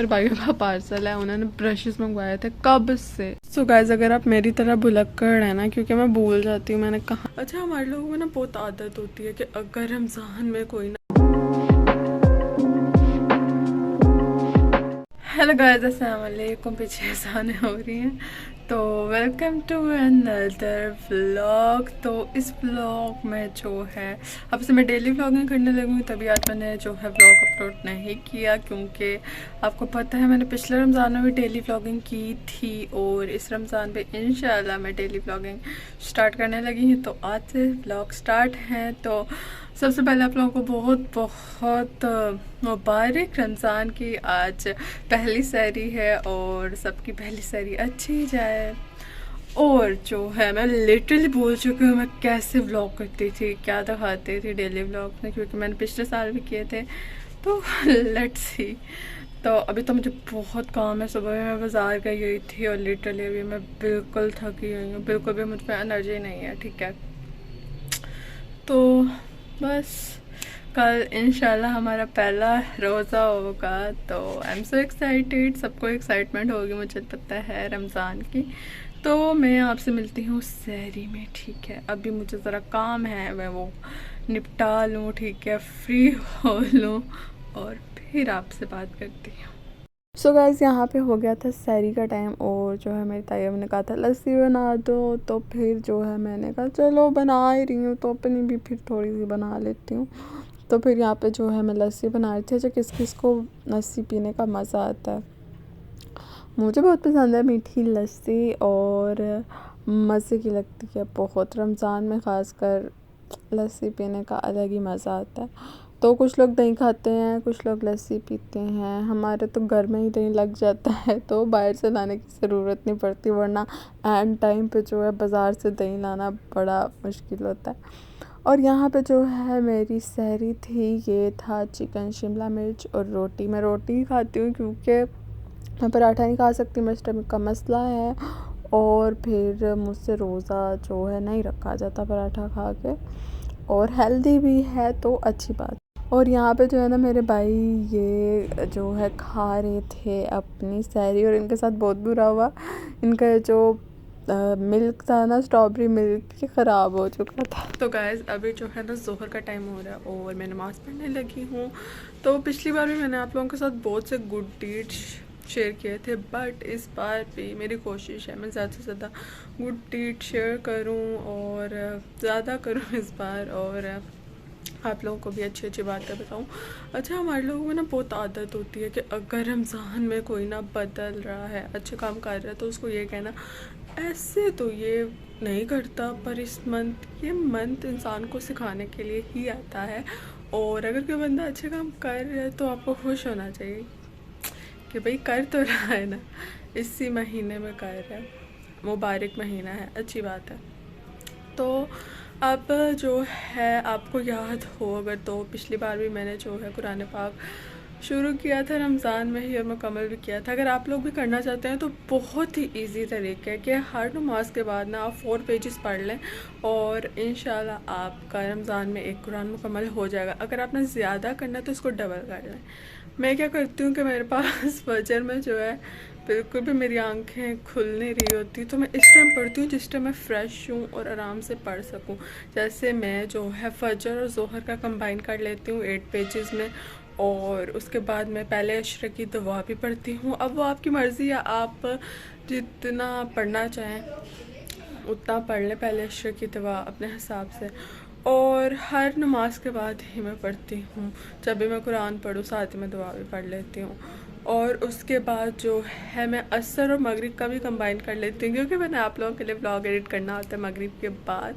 मेरे भाइयों का पार्सल है, उन्होंने ब्रशेस मंगवाए थे कब से। सो गाइस अगर आप मेरी तरह भुलक्कड़ है ना, क्योंकि मैं भूल जाती हूँ मैंने कहा। अच्छा हमारे लोगों में ना बहुत आदत होती है कि अगर रमज़ान में कोई ना। हेलो गाइस, अस्सलाम वालेकुम। पीछे अज़ानें हो रही हैं, तो वेलकम टू अनदर व्लॉग। तो इस व्लॉग में जो है अब से मैं डेली व्लॉगिंग करने लगूँगी, तभी आज मैंने जो है व्लॉग अपलोड नहीं किया, क्योंकि आपको पता है मैंने पिछले रमज़ान में भी डेली व्लॉगिंग की थी और इस रमज़ान पे इंशाल्लाह मैं डेली व्लॉगिंग स्टार्ट करने लगी हूँ। तो आज से व्लॉग स्टार्ट हैं। तो सबसे पहले आप लोगों को बहुत बहुत मुबारक रमज़ान की। आज पहली सहरी है और सबकी पहली सहरी अच्छी जाए। और जो है मैं लिटरली भूल चुकी हूँ मैं कैसे व्लॉग करती थी, क्या दिखाती थी डेली व्लॉग में, क्योंकि मैंने पिछले साल भी किए थे। तो लेट्स सी। तो अभी तो मुझे बहुत काम है। सुबह में मैं बाज़ार गई हुई थी और लिटरली अभी मैं बिल्कुल थकी हुई हूँ, बिल्कुल भी मुझ पर एनर्जी नहीं है, ठीक है। तो बस कल इंशाल्लाह हमारा पहला रोज़ा होगा, तो आई एम सो एक्साइटेड। सबको एक्साइटमेंट होगी, मुझे पता है, रमज़ान की। तो मैं आपसे मिलती हूँ सहरी में, ठीक है। अभी मुझे ज़रा काम है, मैं वो निपटा लूँ, ठीक है, फ्री हो लूँ और फिर आपसे बात करती हूँ। सो गाइस यहाँ पे हो गया था सहरी का टाइम और जो है मेरी तायब ने कहा था लस्सी बना दो, तो फिर जो है मैंने कहा चलो बना ही रही हूँ तो अपनी भी फिर थोड़ी सी बना लेती हूँ। तो फिर यहाँ पे जो है मैं लस्सी बना रही थी। जो किस किस को लस्सी पीने का मज़ा आता है, मुझे बहुत पसंद है मीठी लस्सी और मज़े की लगती है बहुत। रमज़ान में ख़ासकर लस्सी पीने का अलग ही मज़ा आता है। तो कुछ लोग दही खाते हैं, कुछ लोग लस्सी पीते हैं। हमारे तो घर में ही दही लग जाता है, तो बाहर से लाने की ज़रूरत नहीं पड़ती, वरना एंड टाइम पे जो है बाज़ार से दही लाना बड़ा मुश्किल होता है। और यहाँ पे जो है मेरी सहरी थी, ये था चिकन शिमला मिर्च और रोटी। मैं रोटी खाती हूँ क्योंकि मैं पराठा नहीं खा सकती, मेरे स्टमक का मसला है और फिर मुझसे रोज़ा जो है नहीं रखा जाता पराठा खा के, और हेल्दी भी है तो अच्छी बात। और यहाँ पे जो है ना मेरे भाई ये जो है खा रहे थे अपनी सहरी और इनके साथ बहुत बुरा हुआ। इनका जो मिल्क था ना, स्ट्रॉबेरी मिल्क, ये ख़राब हो चुका था। तो गाइस अभी जो है ना ज़ोहर का टाइम हो रहा है और मैं नमाज़ पढ़ने लगी हूँ। तो पिछली बार भी मैंने आप लोगों के साथ बहुत से गुड डीड्स शेयर किए थे, बट इस बार भी मेरी कोशिश है मैं ज़्यादा से ज़्यादा गुड डीड शेयर करूँ और ज़्यादा करूँ इस बार, और आप लोगों को भी अच्छी अच्छी बातें बताऊं। अच्छा हमारे लोगों में ना बहुत आदत होती है कि अगर रमज़ान में कोई ना बदल रहा है, अच्छे काम कर रहा है, तो उसको ये कहना ऐसे तो ये नहीं करता, पर इस ये मंथ इंसान को सिखाने के लिए ही आता है। और अगर कोई बंदा अच्छे काम कर रहा है तो आपको खुश होना चाहिए कि भाई कर तो रहा है ना, इसी महीने में कर रहा है, मुबारक महीना है, अच्छी बात है। तो अब जो है आपको याद हो अगर, तो पिछली बार भी मैंने जो है कुरान पाक शुरू किया था रमज़ान में ही और मुकम्मल भी किया था। अगर आप लोग भी करना चाहते हैं तो बहुत ही इजी तरीका है कि हर नमाज के बाद ना आप 4 पेजेस पढ़ लें और इंशाल्लाह आपका रमज़ान में एक कुरान मुकम्मल हो जाएगा। अगर आपने ज़्यादा करना है तो इसको डबल कर लें। मैं क्या करती हूँ कि मेरे पास फजर में जो है बिल्कुल भी मेरी आंखें खुल नहीं रही होती, तो मैं इस टाइम पढ़ती हूँ जिस टाइम मैं फ़्रेश हूँ और आराम से पढ़ सकूँ। जैसे मैं जो है फजर और ज़ोहर का कंबाइन कर लेती हूँ 8 पेजेस में, और उसके बाद मैं पहले अशर की दुआ भी पढ़ती हूँ। अब वो आपकी मर्ज़ी है, आप जितना पढ़ना चाहें उतना पढ़ लें, पहले अशर की दुआ अपने हिसाब से। और हर नमाज के बाद ही मैं पढ़ती हूँ, जब भी मैं कुरान पढ़ूँ साथ ही मैं दुआ भी पढ़ लेती हूँ। और उसके बाद जो है मैं असर और मगरिब का भी कंबाइन कर लेती हूँ, क्योंकि मैंने आप लोगों के लिए व्लॉग एडिट करना होता है मगरिब के बाद,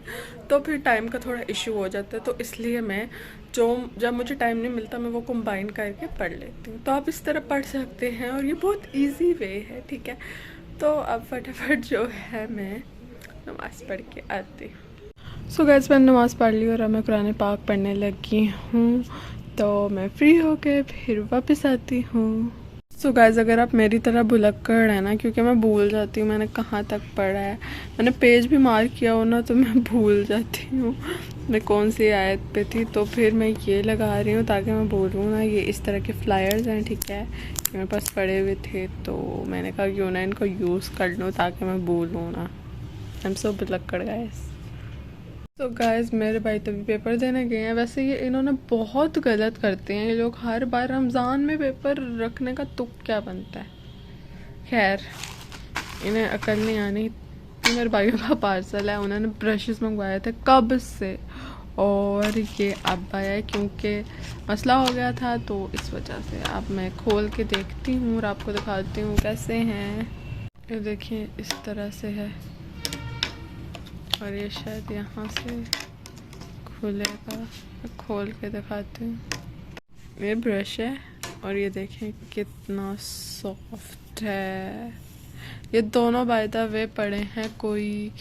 तो फिर टाइम का थोड़ा इशू हो जाता है, तो इसलिए मैं जब मुझे टाइम नहीं मिलता मैं वो कंबाइन करके पढ़ लेती हूँ। तो आप इस तरह पढ़ सकते हैं और ये बहुत ईजी वे है, ठीक है। तो अब फटाफट जो है मैं नमाज़ पढ़ के आती हूँ। सो गाइस मैंने नमाज़ पढ़ ली और अब मैं कुरान पाक पढ़ने लगी हूँ, तो मैं फ्री होके फिर वापस आती हूँ। सो गाइस अगर आप मेरी तरह भुलक्कड़ है ना, क्योंकि मैं भूल जाती हूँ मैंने कहाँ तक पढ़ा है, मैंने पेज भी मार्क किया हो ना तो मैं भूल जाती हूँ मैं कौन सी आयत पे थी, तो फिर मैं ये लगा रही हूँ ताकि मैं बोलूँ ना। ये इस तरह के फ्लायर्स हैं, ठीक है, मेरे पास पड़े हुए थे तो मैंने कहा क्यों ना इनको यूज़ कर लूँ ताकि मैं भूलूँ ना। आई एम सो पिलक्कड़ गाइस। तो गाइस मेरे भाई तभी पेपर देने गए हैं। वैसे ये इन्होंने बहुत गलत करते हैं ये लोग, हर बार रमज़ान में पेपर रखने का तुक क्या बनता है। खैर इन्हें अकल नहीं आनी। तो मेरे भाइयों का पार्सल है, उन्होंने ब्रशेस मंगवाए थे कब से और ये अब आया है क्योंकि मसला हो गया था तो इस वजह से। अब मैं खोल के देखती हूँ और आपको दिखाती हूँ कैसे हैं। ये देखिए इस तरह से है और ये शायद यहाँ से खुलेगा। मैं खोल के दिखाती हूँ। ये ब्रश है और ये देखें कितना सॉफ्ट है। ये दोनों बाय द वे पड़े हैं कोई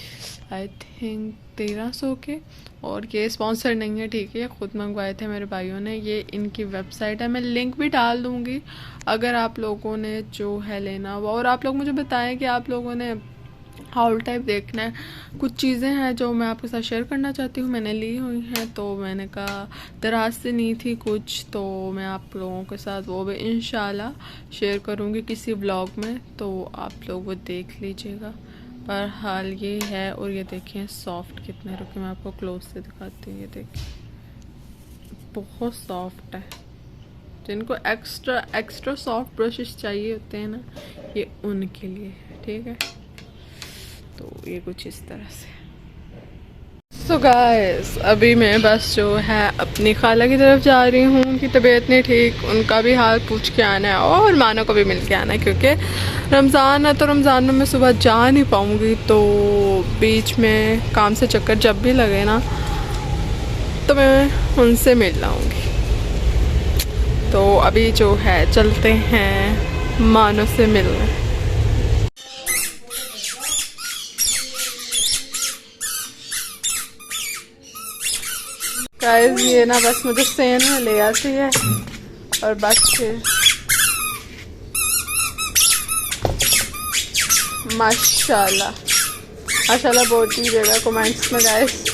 आई थिंक 1300 के, और ये स्पॉन्सर नहीं है, ठीक है, ये खुद मंगवाए थे मेरे भाइयों ने। ये इनकी वेबसाइट है, मैं लिंक भी डाल दूँगी अगर आप लोगों ने जो है लेना हुआ। और आप लोग मुझे बताएं कि आप लोगों ने हाउल टाइप देखना है। कुछ चीज़ें हैं जो मैं आपके साथ शेयर करना चाहती हूँ, मैंने ली हुई हैं तो मैंने कहा दराज से नहीं थी कुछ, तो मैं आप लोगों के साथ वो भी इंशाल्लाह शेयर करूँगी किसी व्लॉग में, तो आप लोग वो देख लीजिएगा। पर हाल ये है। और ये देखिए सॉफ्ट कितने, रुके मैं आपको क्लोज से दिखाती हूँ। ये देखिए बहुत सॉफ्ट है। जिनको एक्स्ट्रा सॉफ्ट ब्रशेस चाहिए होते हैं ना, ये उनके लिए है, ठीक है। तो ये कुछ इस तरह से। सो गाइस अभी मैं बस जो है अपनी खाला की तरफ जा रही हूँ, उनकी तबीयत नहीं ठीक, उनका भी हाल पूछ के आना है और मानो को भी मिल के आना है क्योंकि रमज़ान है। तो रमज़ान में मैं सुबह जा नहीं पाऊँगी, तो बीच में काम से चक्कर जब भी लगे ना तो मैं उनसे मिल लाऊँगी। तो अभी जो है चलते हैं मानो से मिलने। गाइस ये ना बस मुझे सेन में ले आती है और बस फिर माशाल्लाह माशाल्लाह बहुत दीजिएगा कमेंट्स में गाइस।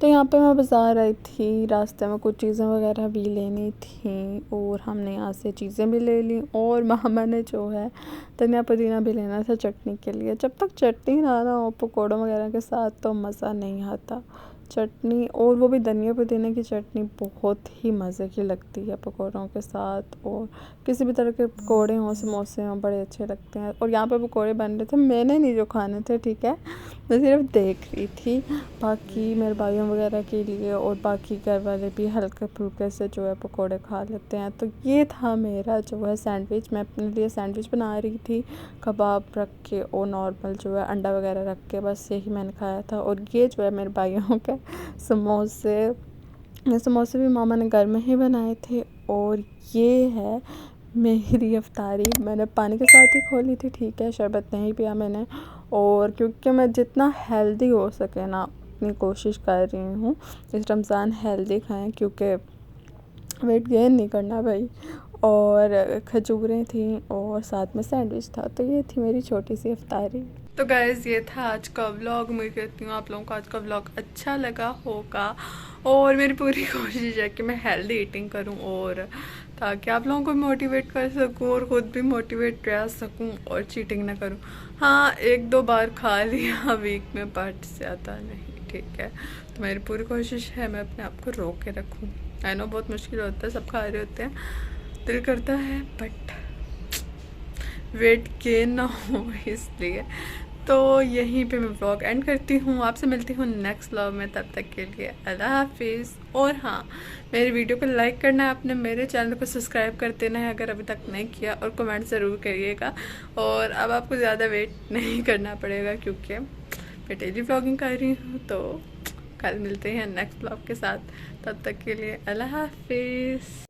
तो यहाँ पे मैं बाज़ार आई थी, रास्ते में कुछ चीज़ें वगैरह भी लेनी थी और हमने यहाँ से चीज़ें भी ले ली। और मामा ने जो है धनिया पुदीना भी लेना था चटनी के लिए। जब तक चटनी ना हो पकौड़ों वगैरह के साथ तो मज़ा नहीं आता। चटनी और वो भी धनिया पुदीने की चटनी बहुत ही मज़े की लगती है पकौड़ों के साथ, और किसी भी तरह के पकौड़े हों समोसे हों बड़े अच्छे लगते हैं। और यहाँ पे पकौड़े बन रहे थे, मैंने नहीं जो खाने थे, ठीक है, मैं सिर्फ देख रही थी। बाकी मेरे भाइयों वगैरह के लिए और बाकी घर वाले भी हल्के फुल्के से जो है पकौड़े खा लेते हैं। तो ये था मेरा जो है सैंडविच। मैं अपने लिए सैंडविच बना रही थी, कबाब रख के और नॉर्मल जो है अंडा वगैरह रख के, बस यही मैंने खाया था। और ये जो है मेरे भाइयों के समोसे भी मामा ने घर में ही बनाए थे। और ये है मेरी अफ्तारी, मैंने पानी के साथ ही खोली थी, ठीक है, शरबत नहीं पिया मैंने। और क्योंकि मैं जितना हेल्दी हो सके ना अपनी कोशिश कर रही हूँ इस रमज़ान हेल्दी खाएं, क्योंकि वेट गेन नहीं करना भाई। और खजूरें थी और साथ में सैंडविच था। तो ये थी मेरी छोटी सी अफ्तारी। तो गाइज़ ये था आज का व्लॉग। उम्मीद करती हूँ आप लोगों को आज का व्लॉग अच्छा लगा होगा और मेरी पूरी कोशिश है कि मैं हेल्दी ईटिंग करूँ और ताकि आप लोगों को मोटिवेट कर सकूँ और ख़ुद भी मोटिवेट रह सकूँ और चीटिंग ना करूँ। हाँ 1-2 बार खा लिया वीक में बट ज़्यादा नहीं, ठीक है। तो मेरी पूरी कोशिश है मैं अपने आप को रोक के रखूँ। आई नो बहुत मुश्किल होता है, सब खा रहे होते हैं, दिल करता है बट वेट गेन ना हो इसलिए। तो यहीं पे मैं व्लॉग एंड करती हूँ, आपसे मिलती हूँ नेक्स्ट व्लॉग में, तब तक के लिए अल्लाह हाफिज़। और हाँ मेरी वीडियो को लाइक करना है आपने, मेरे चैनल को सब्सक्राइब कर देना है अगर अभी तक नहीं किया, और कमेंट ज़रूर करिएगा। और अब आपको ज़्यादा वेट नहीं करना पड़ेगा क्योंकि मैं डेली व्लॉगिंग कर रही हूँ। तो कल मिलते हैं नेक्स्ट व्लॉग के साथ, तब तक के लिए अल्लाह हाफिज़।